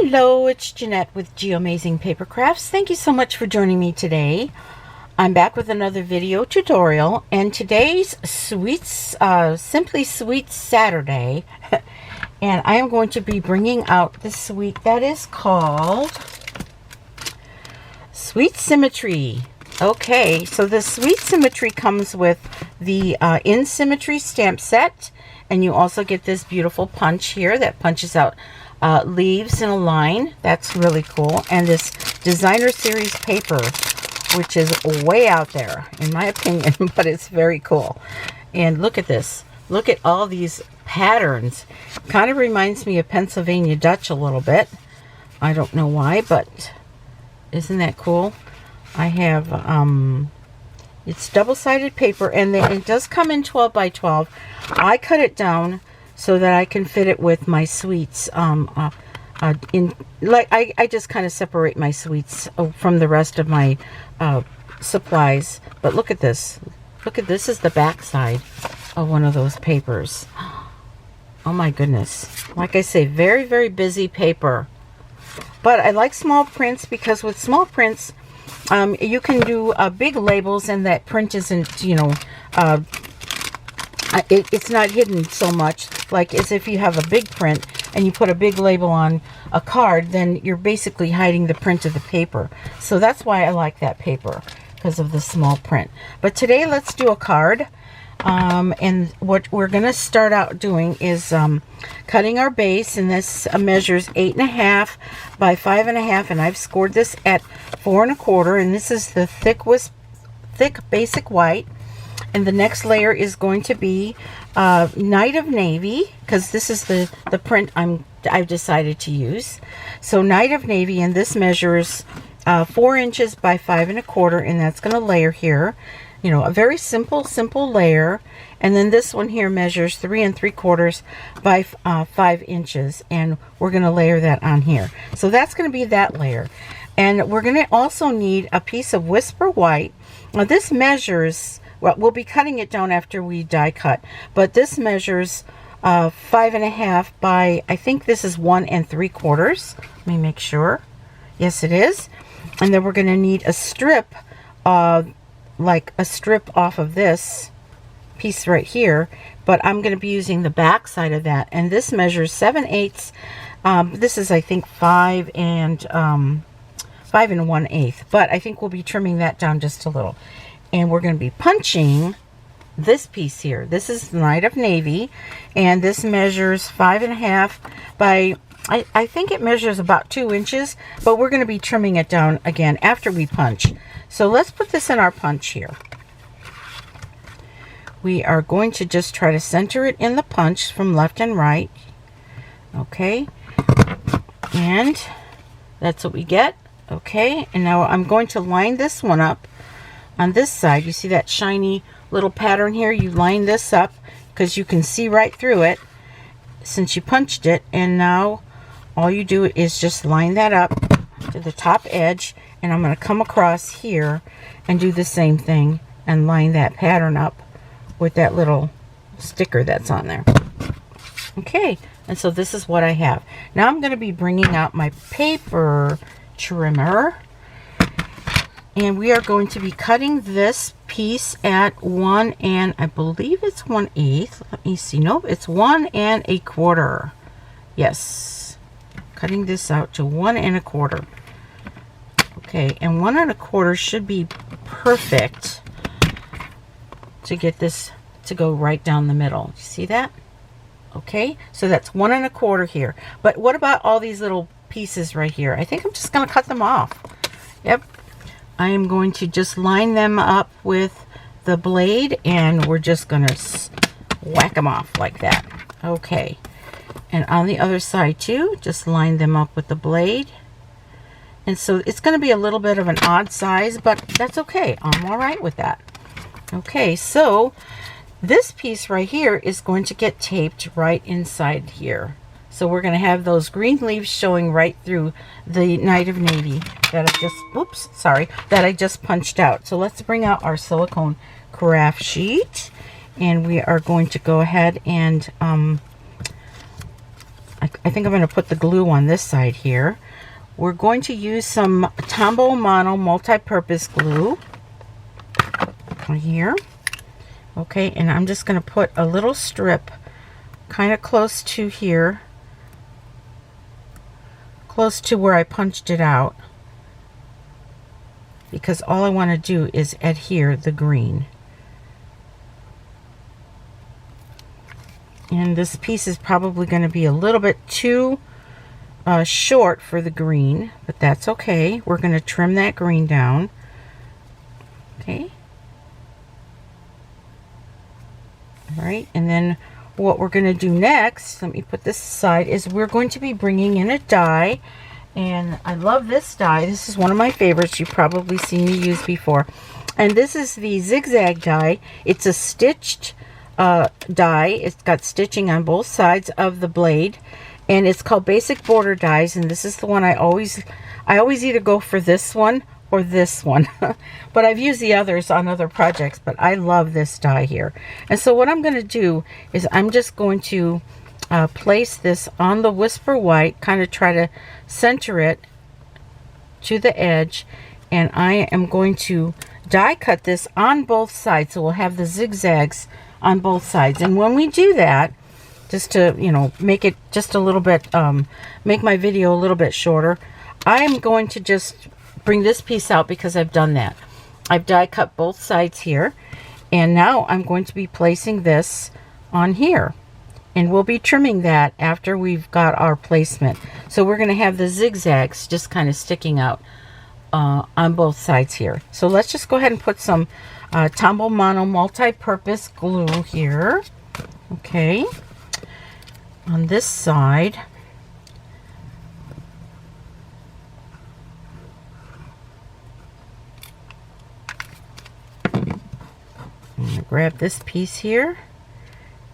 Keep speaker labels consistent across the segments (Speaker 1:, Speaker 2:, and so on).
Speaker 1: Hello, it's Jeanette with Geomazing Paper Crafts. Thank you so much for joining me today. I'm back with another video tutorial, and today's Simply Sweet Saturday, and I am going to be bringing out the sweet that is called Sweet Symmetry. Okay, so the Sweet Symmetry comes with the In Symmetry stamp set, and you also get this beautiful punch here that punches out leaves in a line. That's really cool. And this designer series paper, which is way out there in my opinion, but it's very cool. And look at this. Look at all these patterns. Kind of reminds me of Pennsylvania Dutch a little bit. I don't know why, but isn't that cool? I have it's double-sided paper, and it does come in 12 by 12. I cut it down so that I can fit it with my sweets. I just kind of separate my sweets from the rest of my supplies. But look at this. Look at this. Is the back side of one of those papers. Oh my goodness. Like I say, very, very busy paper. But I like small prints because with small prints, you can do big labels, and that print isn't, you know, it's not hidden so much. Like as if you have a big print and you put a big label on a card, then you're basically hiding the print of the paper. So that's why I like that paper, because of the small print. But today let's do a card. And what we're going to start out doing is cutting our base, and this measures 8.5 by 5.5, and I've scored this at 4 1/4, and this is the thick basic white. And the next layer is going to be Night of Navy, because this is the print I've decided to use. So Night of Navy, and this measures 4 inches by 5 1/4, and that's going to layer here. You know, a very simple layer. And then this one here measures 3 3/4 by 5 inches, and we're going to layer that on here. So that's going to be that layer. And we're going to also need a piece of Whisper White. Now this measures, well, we'll be cutting it down after we die cut, but this measures 5.5 by, I think this is 1 3/4. Let me make sure. Yes, it is. And then we're going to need a strip, like a strip off of this piece right here, but I'm going to be using the back side of that, and this measures 7/8. This is, I think, 5 1/8, but I think we'll be trimming that down just a little. And we're going to be punching this piece here. This is Night of Navy, and this measures 5.5 by, I think it measures about 2 inches, but we're going to be trimming it down again after we punch. So let's put this in our punch here. We are going to just try to center it in the punch from left and right. Okay, and that's what we get. Okay, and now I'm going to line this one up on this side. You see that shiny little pattern here? You line this up because you can see right through it since you punched it, and now all you do is just line that up to the top edge, and I'm going to come across here and do the same thing and line that pattern up with that little sticker that's on there. Okay, and so this is what I have. Now I'm going to be bringing out my paper trimmer, and we are going to be cutting this piece at 1 I believe it's 1/8. Let me see. Nope, it's 1 1/4. Yes, cutting this out to 1 1/4. Okay, and 1 1/4 should be perfect to get this to go right down the middle. You see that? Okay, so that's 1 1/4 here. But what about all these little pieces right here? I think I'm just going to cut them off. Yep, I am going to just line them up with the blade, and we're just going to whack them off like that. Okay, and on the other side too, just line them up with the blade. And so it's going to be a little bit of an odd size, but that's okay. I'm all right with that. Okay, so this piece right here is going to get taped right inside here. So we're going to have those green leaves showing right through the Night of Navy that I just punched out. So let's bring out our silicone craft sheet, and we are going to go ahead and I think I'm going to put the glue on this side here. We're going to use some Tombow Mono multi-purpose glue on here. Okay, and I'm just going to put a little strip kind of close to here, close to where I punched it out, because all I want to do is adhere the green. And this piece is probably going to be a little bit too short for the green, but that's okay. We're going to trim that green down. Okay. All right, and then what we're going to do next, let me put this aside, is we're going to be bringing in a die. And I love this die. This is one of my favorites. You've probably seen me use before. And this is the zigzag die. It's a stitched die. It's got stitching on both sides of the blade. And it's called Basic Border Dies. And this is the one I always either go for this one or this one. But I've used the others on other projects. But I love this die here. And so what I'm going to do is I'm just going to place this on the Whisper White, kind of try to center it to the edge, and I am going to die cut this on both sides, so we'll have the zigzags on both sides. And when we do that, just to, you know, make it just a little bit, make my video a little bit shorter, I'm going to just bring this piece out because I've done that. I've die cut both sides here, and now I'm going to be placing this on here. And we'll be trimming that after we've got our placement. So we're going to have the zigzags just kind of sticking out on both sides here. So let's just go ahead and put some Tombow Mono multi-purpose glue here. Okay. On this side. I'm going to grab this piece here,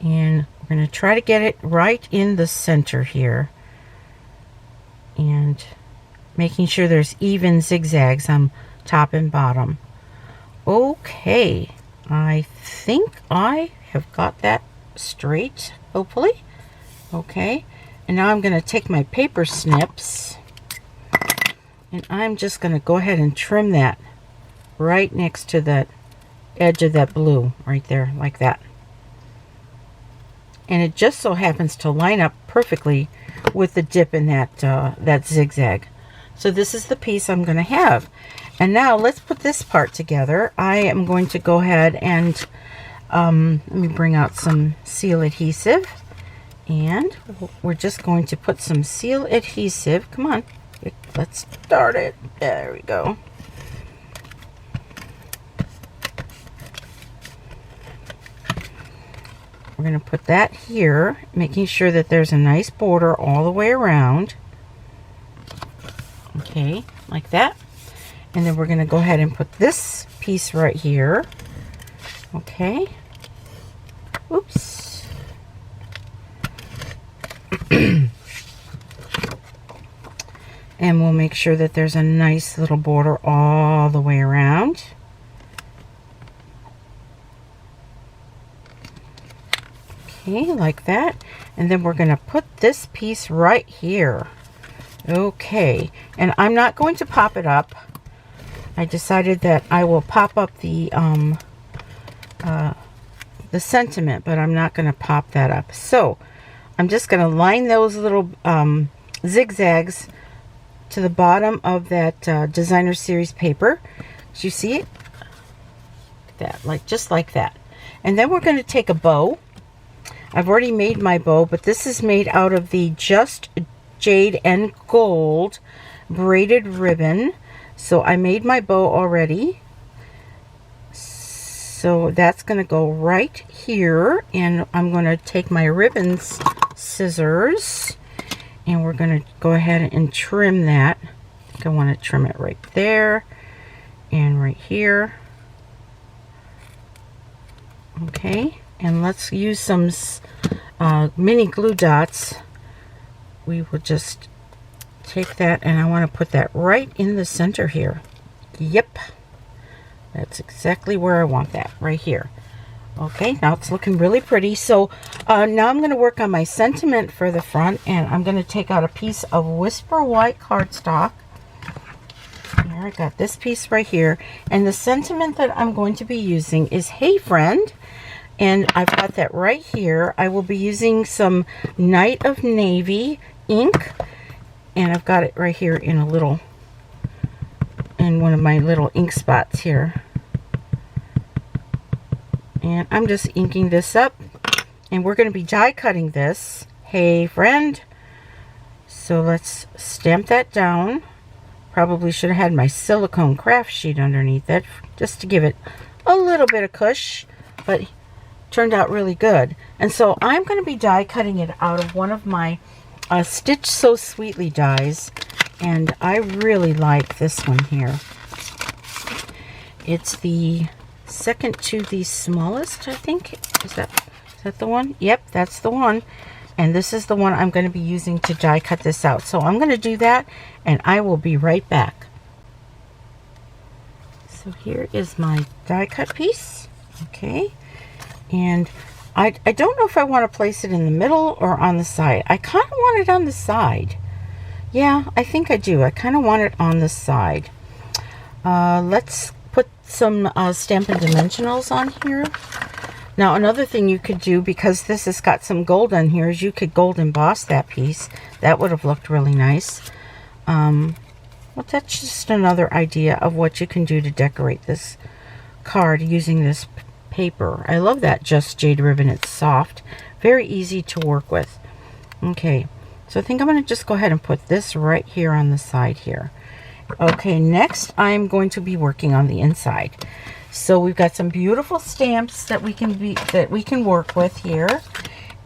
Speaker 1: and we're going to try to get it right in the center here, and making sure there's even zigzags on top and bottom. Okay, I think I have got that straight, hopefully. Okay, and now I'm going to take my paper snips, and I'm just going to go ahead and trim that right next to the edge of that blue right there, like that. And it just so happens to line up perfectly with the dip in that that zigzag. So this is the piece I'm going to have. And now let's put this part together. I am going to go ahead and let me bring out some seal adhesive. And we're just going to put some seal adhesive. Come on, let's start it. There we go. We're going to put that here, making sure that there's a nice border all the way around. Okay, like that. And then we're going to go ahead and put this piece right here. Okay. Oops. And we'll make sure that there's a nice little border all the way around. Okay, like that. And then we're going to put this piece right here. Okay, and I'm not going to pop it up. I decided that I will pop up the sentiment, but I'm not going to pop that up. So I'm just going to line those little zigzags to the bottom of that designer series paper. Do you see it? That, like, just like that. And then we're going to take a bow. I've already made my bow, but this is made out of the Just Jade and Gold braided ribbon. So I made my bow already. So that's going to go right here, and I'm going to take my ribbons scissors, and we're going to go ahead and trim that. I think I want to trim it right there and right here. Okay, and let's use some mini glue dots. We will just take that, and I want to put that right in the center here. Yep, that's exactly where I want that, right here. Okay, now it's looking really pretty. So now I'm going to work on my sentiment for the front, and I'm going to take out a piece of Whisper White cardstock. Here, I got this piece right here, and the sentiment that I'm going to be using is "Hey Friend," and I've got that right here. I will be using some Night of Navy ink, and I've got it right here in one of my little ink spots here. And I'm just inking this up, and we're going to be die cutting this "Hey Friend." So let's stamp that down. Probably should have had my silicone craft sheet underneath it just to give it a little bit of cush, but turned out really good. And so I'm going to be die cutting it out of one of my Stitch So Sweetly dies, and I really like this one here. It's the second to the smallest, I think. Is that the one? Yep, that's the one. And this is the one I'm going to be using to die cut this out. So I'm going to do that, and I will be right back. So here is my die cut piece. Okay. And I don't know if I want to place it in the middle or on the side. I kind of want it on the side. Yeah, I think I do. I kind of want it on the side. Let's put some Stampin' Dimensionals on here. Now, another thing you could do, because this has got some gold on here, is you could gold emboss that piece. That would have looked really nice. Well, that's just another idea of what you can do to decorate this card using this paper. I love that Just Jade ribbon. It's soft, very easy to work with. Okay, so I think I'm going to just go ahead and put this right here on the side here. Okay, next I'm going to be working on the inside. So we've got some beautiful stamps that we can work with here,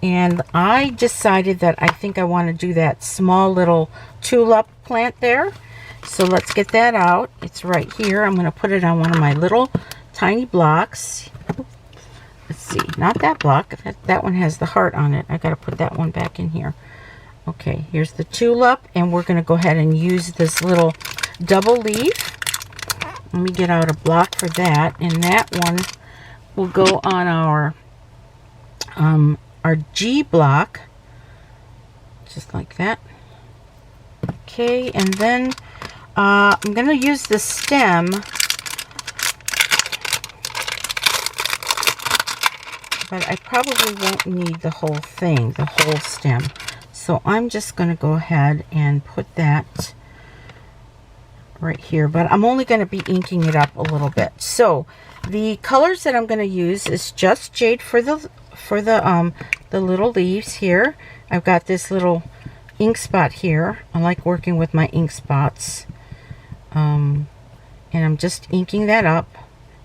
Speaker 1: and I decided that I think I want to do that small little tulip plant there. So let's get that out. It's right here. I'm going to put it on one of my little tiny blocks. Let's see, not that block. That one has the heart on it. I got to put that one back in here. Okay, here's the tulip, and we're going to go ahead and use this little double leaf. Let me get out a block for that, and that one will go on our G block, just like that. Okay, and then I'm going to use the stem, but I probably won't need the whole thing, the whole stem. So I'm just going to go ahead and put that right here, but I'm only going to be inking it up a little bit. So the colors that I'm going to use is Just Jade for the little leaves here. I've got this little ink spot here. I like working with my ink spots, and I'm just inking that up.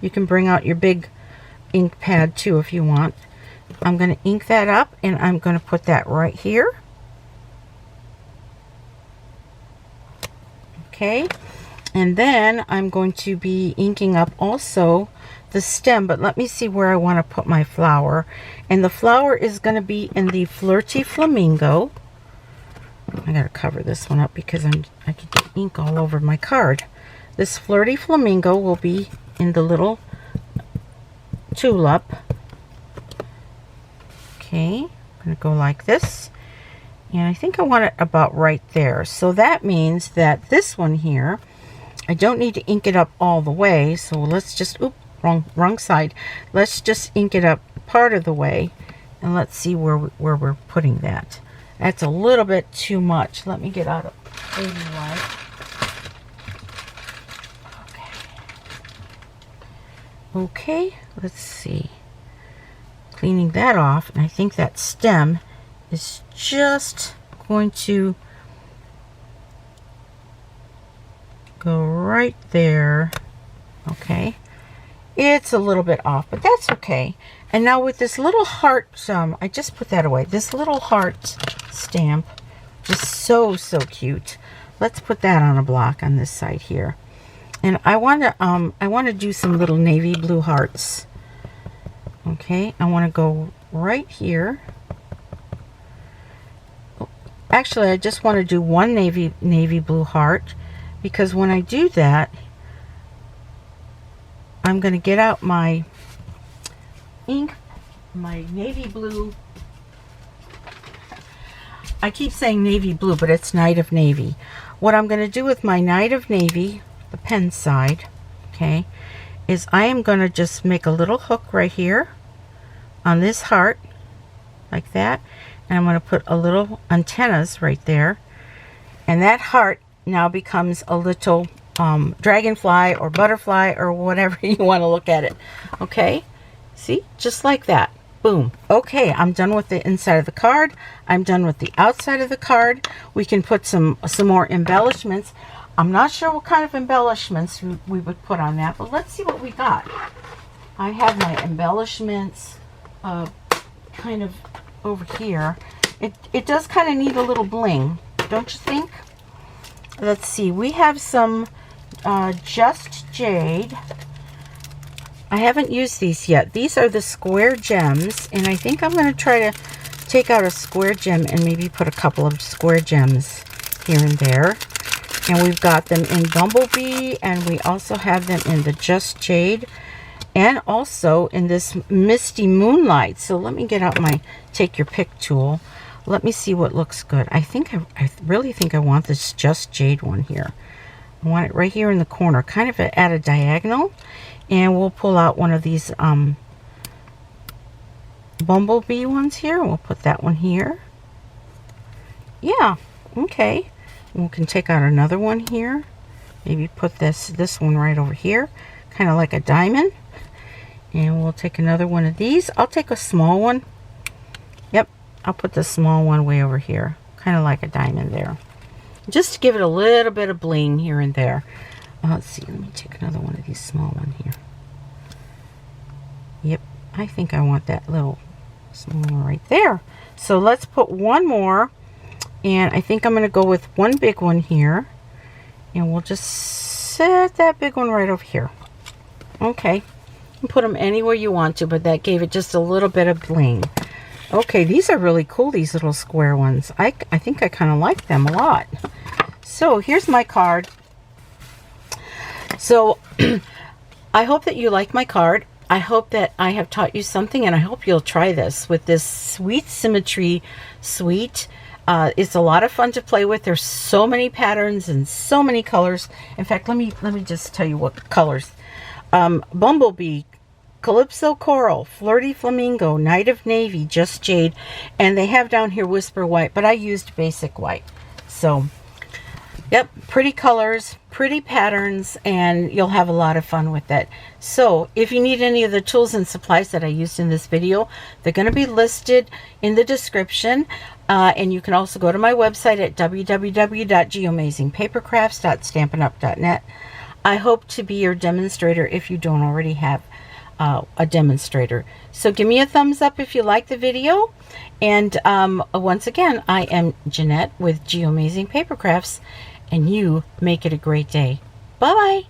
Speaker 1: You can bring out your big ink pad too if you want. I'm going to ink that up, and I'm going to put that right here. Okay, and then I'm going to be inking up also the stem, but let me see where I want to put my flower. And the flower is going to be in the Flirty Flamingo. I got to cover this one up because I could get ink all over my card. This Flirty Flamingo will be in the little tulip. Okay, I'm going to go like this. And I think I want it about right there. So that means that this one here, I don't need to ink it up all the way. So let's just, oops, wrong side. Let's just ink it up part of the way. And let's see where we're putting that. That's a little bit too much. Let me get out a baby wipe. Okay, let's see. Cleaning that off. And I think that stem is just going to go right there. Okay, it's a little bit off, but that's okay. And now with this little heart, I just put that away. This little heart stamp, just so cute. Let's put that on a block on this side here. And I want to do some little navy blue hearts. Okay, I want to go right here. Actually, I just want to do one navy blue heart, because when I do that, I'm going to get out my ink, my navy blue. I keep saying navy blue, but it's Night of Navy. What I'm going to do with my Night of Navy, the pen side, okay, is I am going to just make a little hook right here on this heart, like that, and I'm going to put a little antennas right there, and that heart now becomes a little dragonfly or butterfly or whatever you want to look at it. Okay, see, just like that. Boom. Okay, I'm done with the inside of the card. I'm done with the outside of the card. We can put some more embellishments. I'm not sure what kind of embellishments we would put on that, but let's see what we got. I have my embellishments kind of over here. It does kind of need a little bling, don't you think? Let's see. We have some Just Jade. I haven't used these yet. These are the square gems, and I think I'm going to try to take out a square gem and maybe put a couple of square gems here and there. And we've got them in Bumblebee, and we also have them in the Just Jade, and also in this Misty Moonlight. So let me get out my Take Your Pick tool. Let me see what looks good. I really think I want this Just Jade one here. I want it right here in the corner, kind of at a diagonal. And we'll pull out one of these Bumblebee ones here. We'll put that one here. Yeah, okay. And we can take out another one here. Maybe put this one right over here, kind of like a diamond. And we'll take another one of these. I'll take a small one. Yep, I'll put the small one way over here, kind of like a diamond there. Just to give it a little bit of bling here and there. Let's see, let me take another one of these small ones here. Yep, I think I want that little small one right there. So let's put one more, and I think I'm going to go with one big one here, and we'll just set that big one right over here. Okay, you can put them anywhere you want to, but that gave it just a little bit of bling. Okay, these are really cool, these little square ones. I think I kind of like them a lot. So here's my card. So I hope that you like my card. I hope that I have taught you something, and I hope you'll try this with this Sweet Symmetry Suite. It's a lot of fun to play with. There's so many patterns and so many colors. In fact, let me just tell you what colors. Bumblebee, Calypso Coral, Flirty Flamingo, Night of Navy, Just Jade, and they have down here Whisper White, but I used basic white. So yep, pretty colors, pretty patterns, and you'll have a lot of fun with it. So if you need any of the tools and supplies that I used in this video, they're going to be listed in the description. And you can also go to my website at www.geamazingpapercrafts.stampinup.net. I hope to be your demonstrator if you don't already have a demonstrator. So give me a thumbs up if you like the video. And once again, I am Jeanette with Geamazing Paper Crafts, and you make it a great day. Bye-bye.